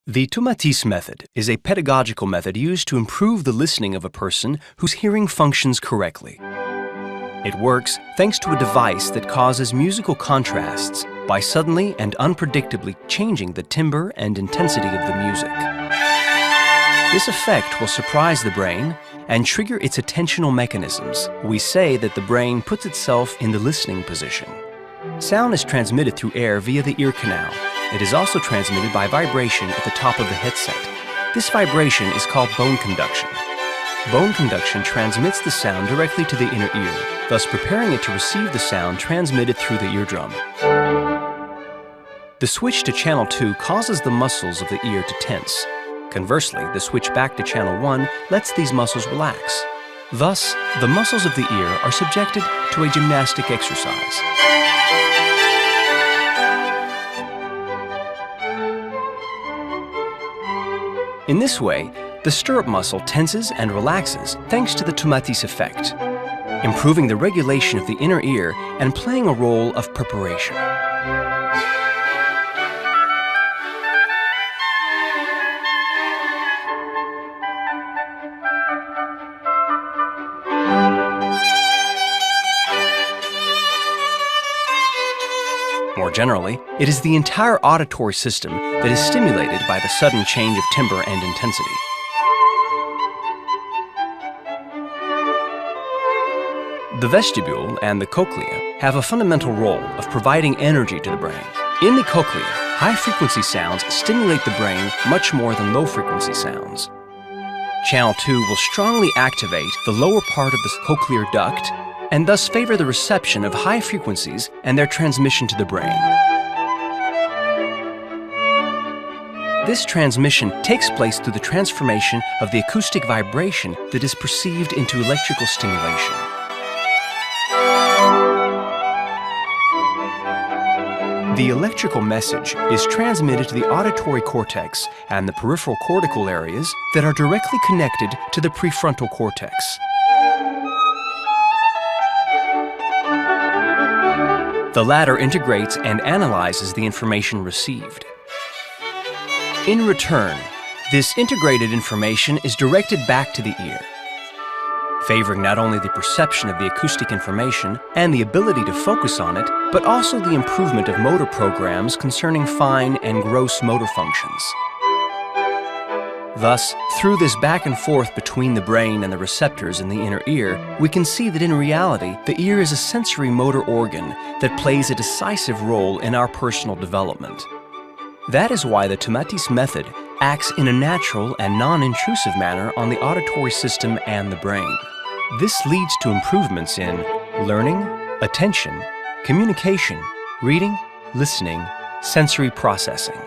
The Tomatis method is a pedagogical method used to improve the listening of a person whose hearing functions correctly. It works thanks to a device that causes musical contrasts by suddenly and unpredictably changing the timbre and intensity of the music. This effect will surprise the brain and trigger its attentional mechanisms. We say that the brain puts itself in the listening position. Sound is transmitted through air via the ear canal. It is also transmitted by vibration at the top of the headset. This vibration is called bone conduction. Bone conduction transmits the sound directly to the inner ear, thus preparing it to receive the sound transmitted through the eardrum. The switch to channel 2 causes the muscles of the ear to tense. Conversely, the switch back to channel 1 lets these muscles relax. Thus, the muscles of the ear are subjected to a gymnastic exercise. In this way, the stirrup muscle tenses and relaxes thanks to the Tomatis effect, improving the regulation of the inner ear and playing a role of preparation. More generally, it is the entire auditory system that is stimulated by the sudden change of timbre and intensity. The vestibule and the cochlea have a fundamental role of providing energy to the brain. In the cochlea, high-frequency sounds stimulate the brain much more than low-frequency sounds. Channel 2 will strongly activate the lower part of the cochlear duct and thus favor the reception of high frequencies and their transmission to the brain. This transmission takes place through the transformation of the acoustic vibration that is perceived into electrical stimulation. The electrical message is transmitted to the auditory cortex and the peripheral cortical areas that are directly connected to the prefrontal cortex. The latter integrates and analyzes the information received. In return, this integrated information is directed back to the ear, favoring not only the perception of the acoustic information and the ability to focus on it, but also the improvement of motor programs concerning fine and gross motor functions. Thus, through this back and forth between the brain and the receptors in the inner ear, we can see that in reality, the ear is a sensory motor organ that plays a decisive role in our personal development. That is why the Tomatis method acts in a natural and non-intrusive manner on the auditory system and the brain. This leads to improvements in learning, attention, communication, reading, listening, sensory processing.